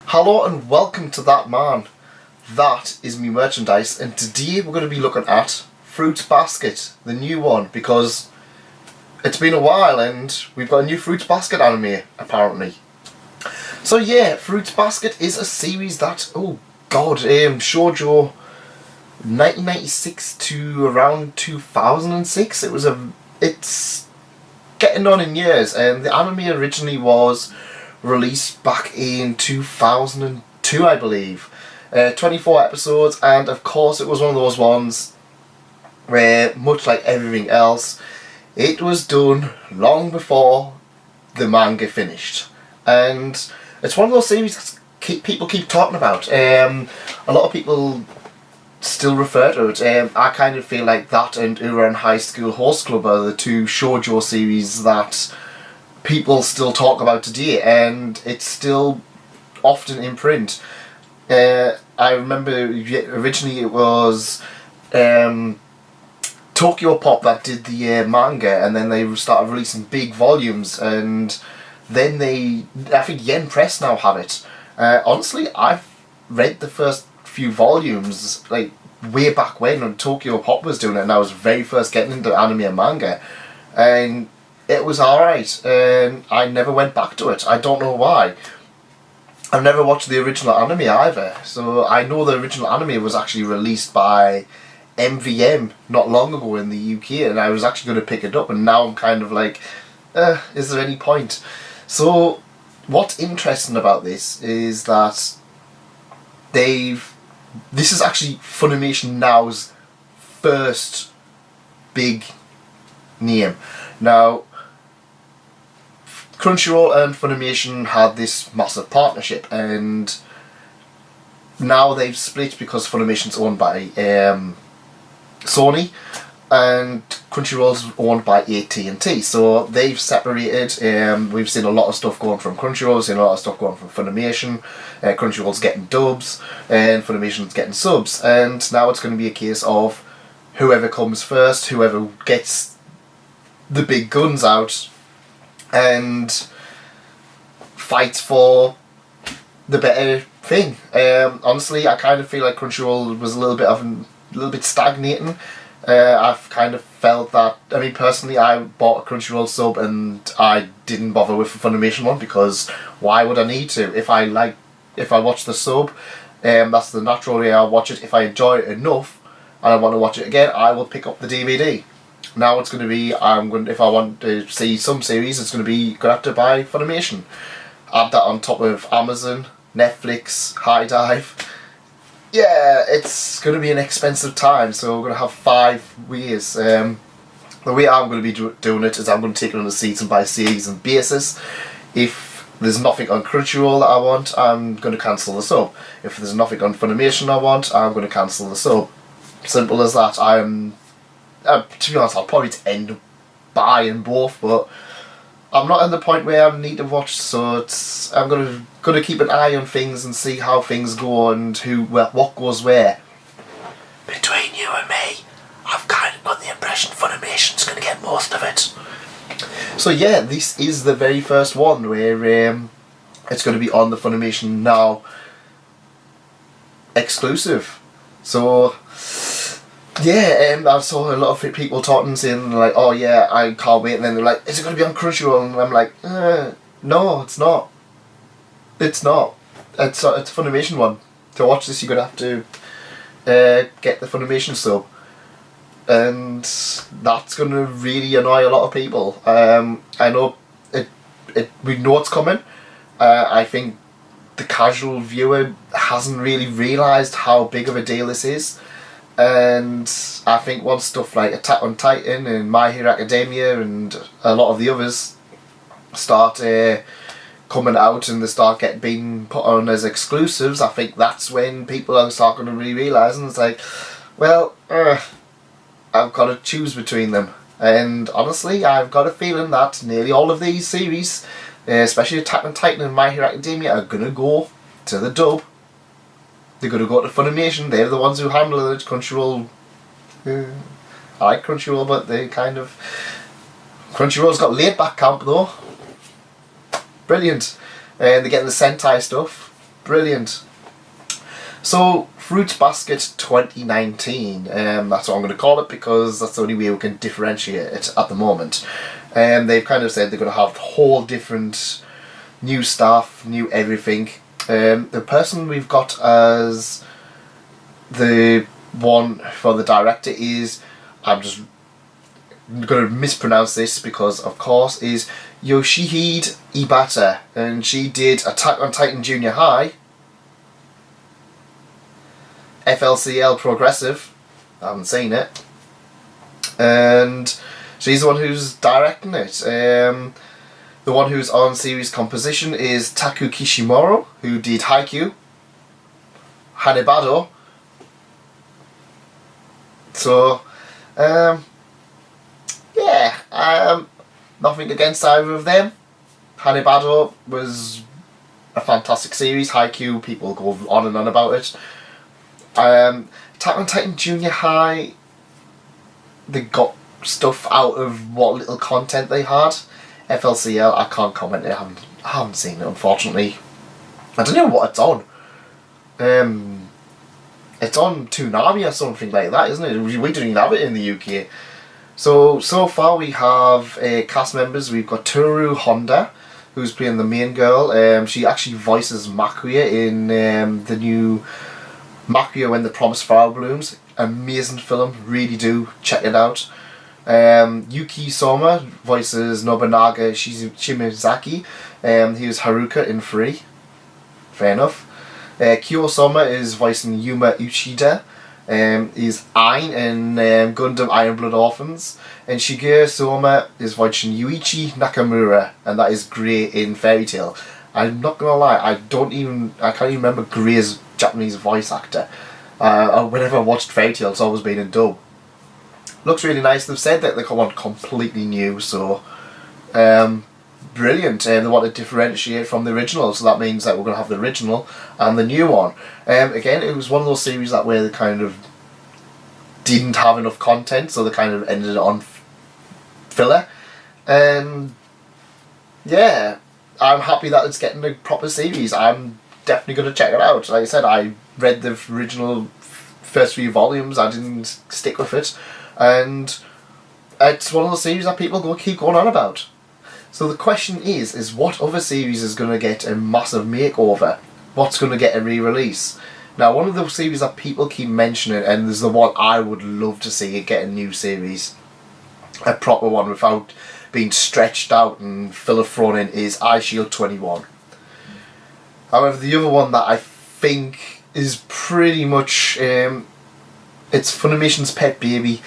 Hello and welcome to That Man. That is me merchandise, and today we're going to be looking at Fruits Basket, the new one, because it's been a while and we've got a new Fruits Basket anime, apparently. So yeah, Fruits Basket is a series that, Shojo 1996 to around 2006. It's getting on in years, and the anime originally was released back in 2002, I believe. 24 episodes, and of course it was one of those ones where, much like everything else, it was done long before the manga finished. And it's one of those series that people keep talking about. A lot of people still refer to it. I kind of feel like that and Uran High School Host Club are the two shoujo series that people still talk about today, and it's still often in print. I remember originally it was Tokyo Pop that did the manga, and then they started releasing big volumes, and then I think Yen Press now have it. Honestly, I've read the first few volumes like way back when Tokyo Pop was doing it, and I was very first getting into anime and manga, and it was alright, and I never went back to it. I don't know why. I've never watched the original anime either, so I know the original anime was actually released by MVM not long ago in the UK, and I was actually going to pick it up, and now I'm kind of like, is there any point? So what's interesting about this is that this is actually Funimation Now's first big name. Now, Crunchyroll and Funimation had this massive partnership, and now they've split because Funimation's owned by Sony and Crunchyroll's owned by AT&T. So they've separated. We've seen a lot of stuff going from Crunchyroll, seen a lot of stuff going from Funimation. Crunchyroll's getting dubs and Funimation's getting subs, and now it's going to be a case of whoever comes first, whoever gets the big guns out and fights for the better thing. Honestly, I kind of feel like Crunchyroll was a little bit stagnating. I've kind of felt that. I mean, personally, I bought a Crunchyroll sub and I didn't bother with the Funimation one, because why would I need to? If I watch the sub, that's the natural way I watch it. If I enjoy it enough and I want to watch it again, I will pick up the DVD. Now it's going to be, if I want to see some series, it's going to have to buy Funimation. Add that on top of Amazon, Netflix, High Dive. Yeah, it's going to be an expensive time, so we're going to have 5 ways. The way I'm going to be doing it is I'm going to take it on a season by season basis. If there's nothing on Crunchyroll that I want, I'm going to cancel the sub. If there's nothing on Funimation I want, I'm going to cancel the sub. Simple as that. To be honest, I'll probably end up buying both, but I'm not at the point where I need to watch, so I'm gonna keep an eye on things and see how things go and what goes where. Between you and me, I've kind of got the impression Funimation's gonna get most of it. So yeah, this is the very first one where it's gonna be on the Funimation Now exclusive. So yeah, I saw a lot of people talking, saying like, oh yeah, I can't wait, and then they're like, is it going to be on Crunchyroll? And I'm like, no, it's not. It's not. It's a Funimation one. To watch this, you're going to have to get the Funimation sub. And that's going to really annoy a lot of people. I know we know it's coming. I think the casual viewer hasn't really realised how big of a deal this is. And I think once stuff like Attack on Titan and My Hero Academia and a lot of the others start coming out and they start being put on as exclusives, I think that's when people are start going to really realise, and it's like, well, I've got to choose between them. And honestly, I've got a feeling that nearly all of these series, especially Attack on Titan and My Hero Academia, are going to go to the dub. They're going to go to Funimation. They're the ones who handle it. Crunchyroll, I like Crunchyroll, but they kind of... Crunchyroll's got laid back camp though. Brilliant. And they're getting the Sentai stuff. Brilliant. So, Fruits Basket 2019, that's what I'm going to call it because that's the only way we can differentiate it at the moment. They've kind of said they're going to have whole different new stuff, new everything. The person we've got as the one for the director is, I'm just going to mispronounce this because of course, is Yoshihide Ibata, and she did Attack on Titan Junior High, FLCL Progressive, I haven't seen it, and she's the one who's directing it. The one who's on series composition is Taku Kishimuro, who did Haikyuu, Hanebado. So, yeah, nothing against either of them. Hanebado was a fantastic series. Haikyuu, people go on and on about it. Attack on Titan Junior High, they got stuff out of what little content they had. FLCL, I can't comment. I haven't seen it, unfortunately. I don't know what it's on. It's on Toonami or something like that, isn't it? We don't even have it in the UK. So far we have cast members. We've got Toru Honda, who's playing the main girl. She actually voices Makuya in the new Makuya When the Promised Flower Blooms. Amazing film, really do check it out. Yuki Soma voices Nobunaga Shimazaki. He was Haruka in Free. Fair enough. Kyo Soma is voicing Yuma Uchida. Is Ain in Gundam Iron Blood Orphans. And Shigeru Soma is voicing Yuichi Nakamura, and that is Grey in Fairy Tail. I'm not gonna lie, I can't even remember Grey's Japanese voice actor. Whenever I watched Fairy Tail, it's always been in dub. Looks really nice. They've said that they want completely new, so brilliant. They want to differentiate from the original, so that means that we're going to have the original and the new one. Again, it was one of those series that where they kind of didn't have enough content, so they kind of ended it on filler. And yeah, I'm happy that it's getting a proper series. I'm definitely going to check it out. Like I said, I read the original first few volumes. I didn't stick with it, and it's one of those series that people keep going on about. So the question is what other series is going to get a massive makeover? What's going to get a re-release? Now, one of the series that people keep mentioning, and there's the one I would love to see it get a new series, a proper one without being stretched out and filler thrown in, is iShield 21. However, the other one that I think is pretty much, it's Funimation's pet baby,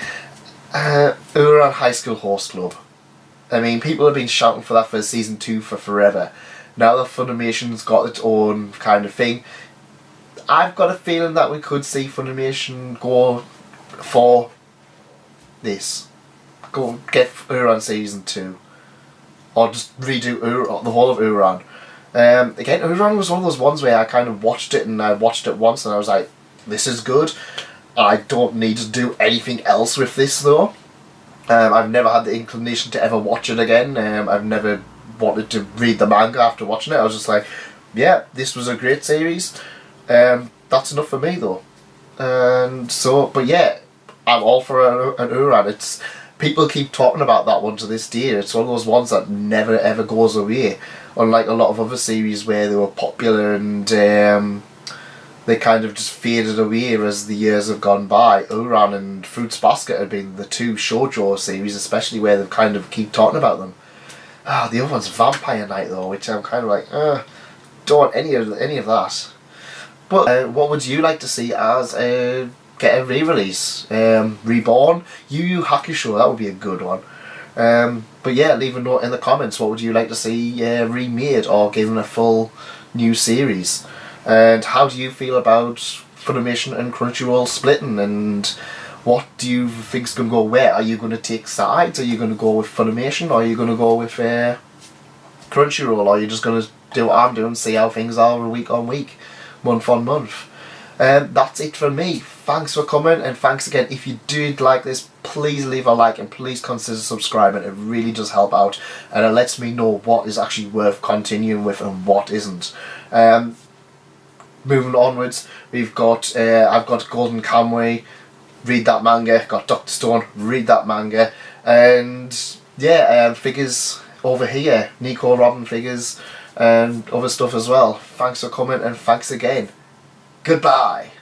Uran High School Host Club. I mean, people have been shouting for that for season 2 for forever. Now that Funimation's got its own kind of thing, I've got a feeling that we could see Funimation go for this. Go get Uran season 2. Or just redo the whole of Uran. Again, Uran was one of those ones where I kind of watched it, and I watched it once and I was like, this is good. I don't need to do anything else with this though. I've never had the inclination to ever watch it again. I've never wanted to read the manga after watching it. I was just like, yeah, this was a great series. That's enough for me though. And so, but yeah, I'm all for an Uran. People keep talking about that one to this day. It's one of those ones that never ever goes away. Unlike a lot of other series where they were popular and they kind of just faded away as the years have gone by. Uran and Fruits Basket have been the two Shojo series, especially where they kind of keep talking about them. The other one's Vampire Night though, which I'm kind of like, don't want any of that. But what would you like to see as get a re-release? Reborn? Yu Yu Hakusho, that would be a good one. But yeah, leave a note in the comments. What would you like to see remade or given a full new series? And how do you feel about Funimation and Crunchyroll splitting? And what do you think's going to go where? Are you going to take sides? Are you going to go with Funimation? Or are you going to go with Crunchyroll? Or are you just going to do what I'm doing, see how things are week on week, month on month? That's it from me. Thanks for coming, and thanks again. If you did like this, please leave a like and please consider subscribing. It really does help out, and it lets me know what is actually worth continuing with and what isn't. moving onwards, we've got I've got Golden Kamuy, read that manga. Got Doctor Stone, read that manga, and yeah, figures over here, Nico Robin figures and other stuff as well. Thanks for coming and thanks again. Goodbye.